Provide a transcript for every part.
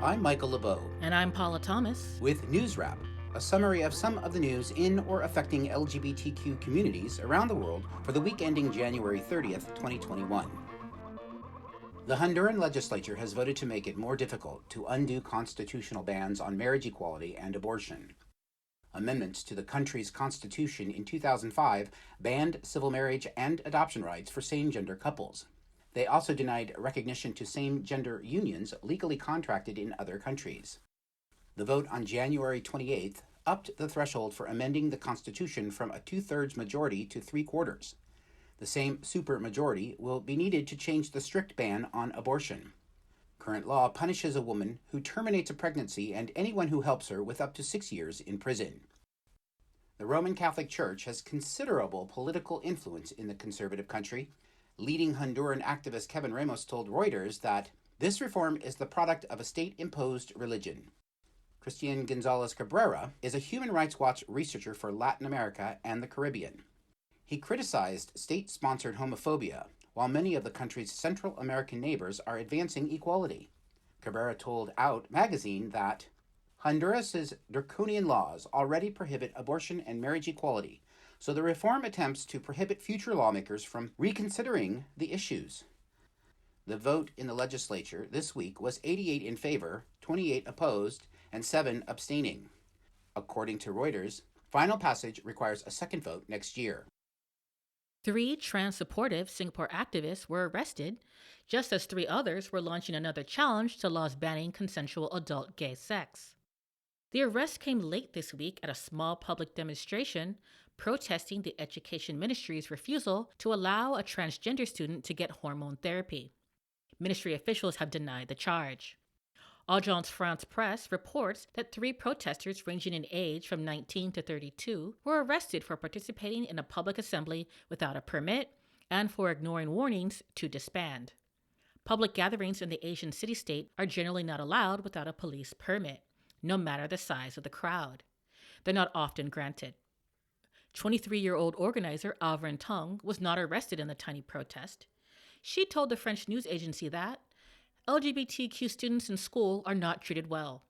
I'm Michael LeBeau. And I'm Paula Thomas. With NewsWrap, a summary of some of the news in or affecting LGBTQ communities around the world for the week ending January 30th, 2021. The Honduran legislature has voted to make it more difficult to undo constitutional bans on marriage equality and abortion. Amendments to the country's constitution in 2005 banned civil marriage and adoption rights for same-gender couples. They also denied recognition to same-gender unions legally contracted in other countries. The vote on January 28th upped the threshold for amending the Constitution from a two-thirds majority to three-quarters. The same supermajority will be needed to change the strict ban on abortion. Current law punishes a woman who terminates a pregnancy and anyone who helps her with up to 6 years in prison. The Roman Catholic Church has considerable political influence in the conservative country. Leading Honduran activist Kevin Ramos told Reuters that this reform is the product of a state-imposed religion. Christian Gonzalez Cabrera is a Human Rights Watch researcher for Latin America and the Caribbean. He criticized state-sponsored homophobia, while many of the country's Central American neighbors are advancing equality. Cabrera told Out magazine that Honduras's draconian laws already prohibit abortion and marriage equality, so the reform attempts to prohibit future lawmakers from reconsidering the issues. The vote in the legislature this week was 88 in favor, 28 opposed, and 7 abstaining. According to Reuters, final passage requires a second vote next year. 3 trans-supportive Singapore activists were arrested, just as 3 others were launching another challenge to laws banning consensual adult gay sex. The arrest came late this week at a small public demonstration protesting the Education Ministry's refusal to allow a transgender student to get hormone therapy. Ministry officials have denied the charge. Agence France-Presse reports that 3 protesters ranging in age from 19 to 32 were arrested for participating in a public assembly without a permit and for ignoring warnings to disband. Public gatherings in the Asian city-state are generally not allowed without a police permit, no matter the size of the crowd. They're not often granted. 23-year-old organizer Alvin Tung was not arrested in the tiny protest. She told the French news agency that LGBTQ students in school are not treated well.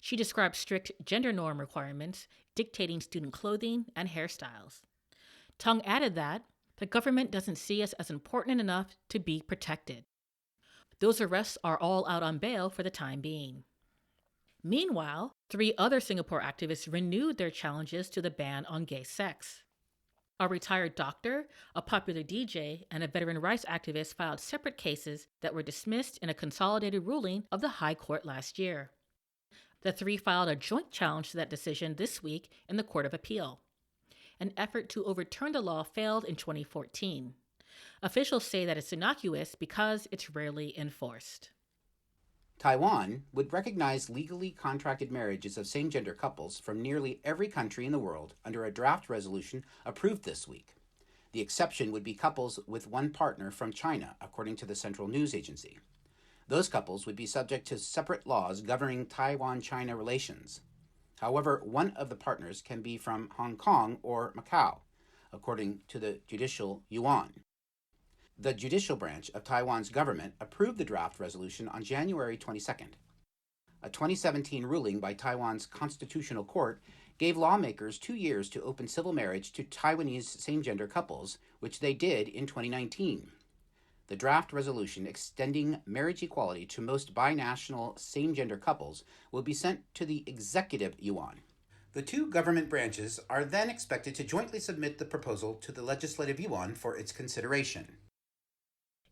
She described strict gender norm requirements dictating student clothing and hairstyles. Tung added that the government doesn't see us as important enough to be protected. Those arrests are all out on bail for the time being. Meanwhile, 3 other Singapore activists renewed their challenges to the ban on gay sex. A retired doctor, a popular DJ, and a veteran rights activist filed separate cases that were dismissed in a consolidated ruling of the High Court last year. The 3 filed a joint challenge to that decision this week in the Court of Appeal. An effort to overturn the law failed in 2014. Officials say that it's innocuous because it's rarely enforced. Taiwan would recognize legally contracted marriages of same-gender couples from nearly every country in the world under a draft resolution approved this week. The exception would be couples with one partner from China, according to the Central News Agency. Those couples would be subject to separate laws governing Taiwan-China relations. However, one of the partners can be from Hong Kong or Macau, according to the judicial yuan. The judicial branch of Taiwan's government approved the draft resolution on January 22nd. A 2017 ruling by Taiwan's Constitutional Court gave lawmakers 2 years to open civil marriage to Taiwanese same-gender couples, which they did in 2019. The draft resolution extending marriage equality to most binational same-gender couples will be sent to the executive yuan. The 2 government branches are then expected to jointly submit the proposal to the legislative yuan for its consideration.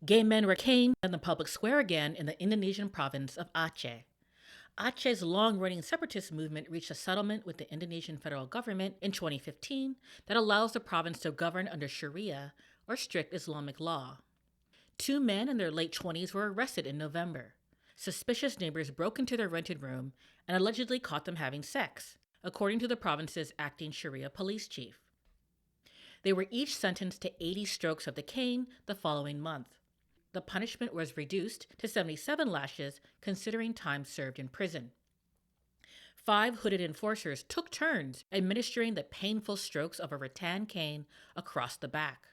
Gay men were caned in the public square again in the Indonesian province of Aceh. Aceh's long-running separatist movement reached a settlement with the Indonesian federal government in 2015 that allows the province to govern under Sharia, or strict Islamic law. 2 men in their late 20s were arrested in November. Suspicious neighbors broke into their rented room and allegedly caught them having sex, according to the province's acting Sharia police chief. They were each sentenced to 80 strokes of the cane the following month. The punishment was reduced to 77 lashes, considering time served in prison. 5 hooded enforcers took turns administering the painful strokes of a rattan cane across the back.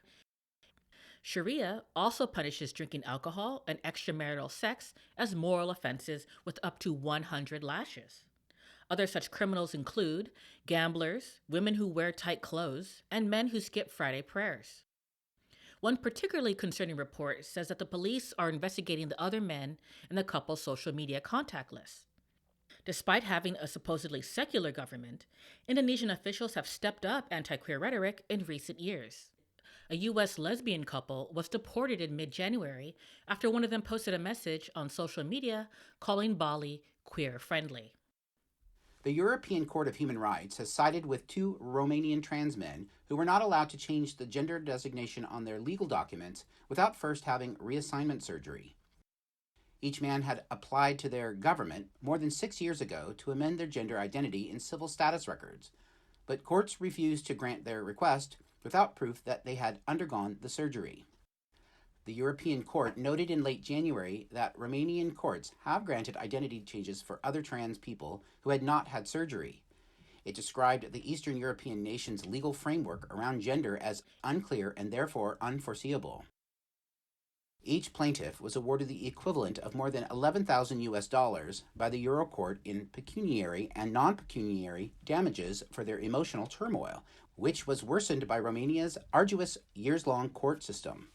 Sharia also punishes drinking alcohol and extramarital sex as moral offenses with up to 100 lashes. Other such criminals include gamblers, women who wear tight clothes, and men who skip Friday prayers. One particularly concerning report says that the police are investigating the other men in the couple's social media contact list. Despite having a supposedly secular government, Indonesian officials have stepped up anti-queer rhetoric in recent years. A U.S. lesbian couple was deported in mid-January after one of them posted a message on social media calling Bali queer-friendly. The European Court of Human Rights has sided with two Romanian trans men who were not allowed to change the gender designation on their legal documents without first having reassignment surgery. Each man had applied to their government more than 6 years ago to amend their gender identity in civil status records, but courts refused to grant their request without proof that they had undergone the surgery. The European Court noted in late January that Romanian courts have granted identity changes for other trans people who had not had surgery. It described the Eastern European nation's legal framework around gender as unclear and therefore unforeseeable. Each plaintiff was awarded the equivalent of more than $11,000 by the Euro Court in pecuniary and non-pecuniary damages for their emotional turmoil, which was worsened by Romania's arduous years-long court system.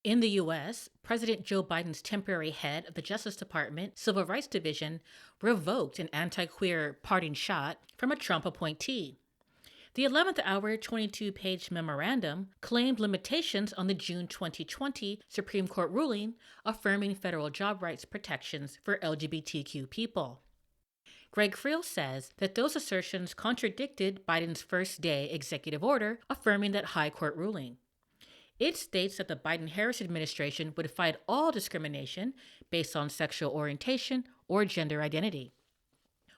In the U.S., President Joe Biden's temporary head of the Justice Department Civil Rights Division revoked an anti-queer parting shot from a Trump appointee. The 11th hour 22-page memorandum claimed limitations on the June 2020 Supreme Court ruling affirming federal job rights protections for LGBTQ people. Greg Friel says that those assertions contradicted Biden's first-day executive order affirming that high court ruling. It states that the Biden-Harris administration would fight all discrimination based on sexual orientation or gender identity.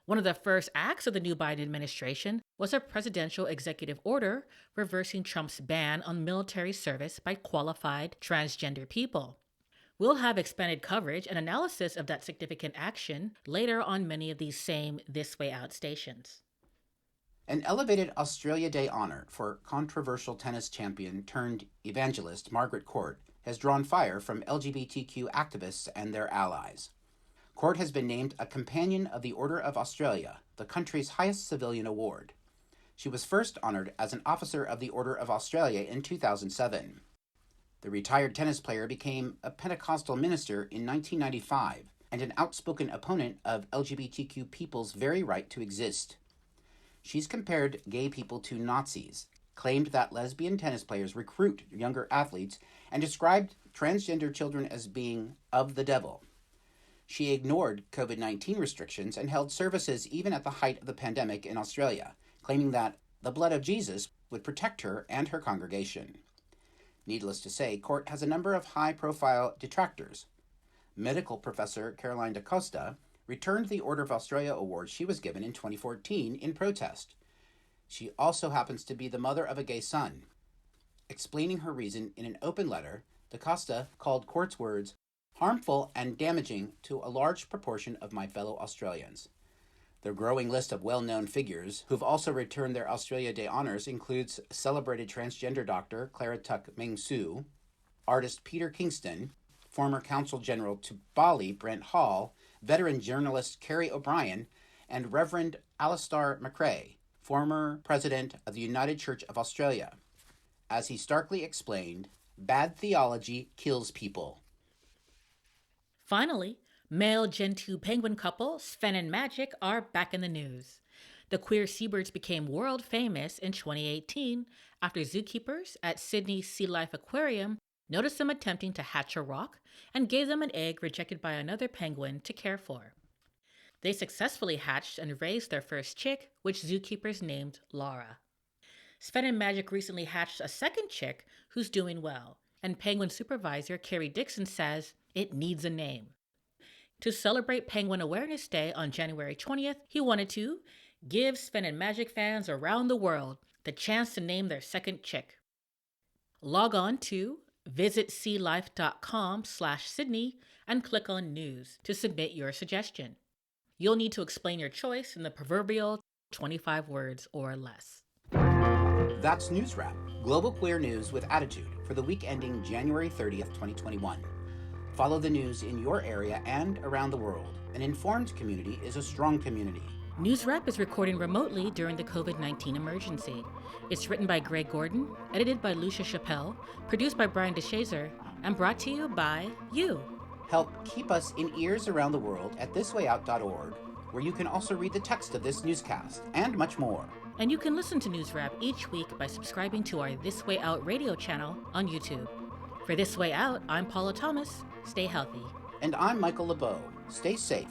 One of the first acts of the new Biden administration was a presidential executive order reversing Trump's ban on military service by qualified transgender people. We'll have expanded coverage and analysis of that significant action later on many of these same This Way Out stations. An elevated Australia Day honor for controversial tennis champion turned evangelist Margaret Court has drawn fire from LGBTQ activists and their allies. Court has been named a Companion of the Order of Australia, the country's highest civilian award. She was first honored as an Officer of the Order of Australia in 2007. The retired tennis player became a Pentecostal minister in 1995 and an outspoken opponent of LGBTQ people's very right to exist. She's compared gay people to Nazis, claimed that lesbian tennis players recruit younger athletes, and described transgender children as being of the devil. She ignored COVID-19 restrictions and held services even at the height of the pandemic in Australia, claiming that the blood of Jesus would protect her and her congregation. Needless to say, Court has a number of high-profile detractors. Medical professor Caroline Da Costa returned the Order of Australia award she was given in 2014 in protest. She also happens to be the mother of a gay son. Explaining her reason in an open letter, Da Costa called Court's words harmful and damaging to a large proportion of my fellow Australians. The growing list of well-known figures who've also returned their Australia Day honours includes celebrated transgender doctor Clara Tuck Meng Soo, artist Peter Kingston, former Consul General to Bali Brent Hall, veteran journalist Kerry O'Brien, and Reverend Alistair McRae, former president of the United Church of Australia. As he starkly explained, bad theology kills people. Finally, male Gen 2 penguin couple Sphen and Magic are back in the news. The queer seabirds became world famous in 2018 after zookeepers at Sydney's Sea Life Aquarium noticed them attempting to hatch a rock and gave them an egg rejected by another penguin to care for. They successfully hatched and raised their first chick, which zookeepers named Laura. Sphen and Magic recently hatched a second chick who's doing well, and penguin supervisor Carrie Dixon says it needs a name. To celebrate Penguin Awareness Day on January 20th, he wanted to give Sphen and Magic fans around the world the chance to name their second chick. Log on to visitsealife.com/Sydney and click on News to submit your suggestion. You'll need to explain your choice in the proverbial 25 words or less. That's NewsWrap, global queer news with attitude. for the week ending January 30th, 2021. Follow the news in your area and around the world. An informed community is a strong community. NewsWrap is recording remotely during the COVID-19 emergency. It's written by Greg Gordon, edited by Lucia Chappelle, produced by Brian DeShazer, and brought to you by you. Help keep us in ears around the world at thiswayout.org, where you can also read the text of this newscast and much more. And you can listen to NewsWrap each week by subscribing to our This Way Out radio channel on YouTube. For This Way Out, I'm Paula Thomas. Stay healthy. And I'm Michael LeBeau. Stay safe.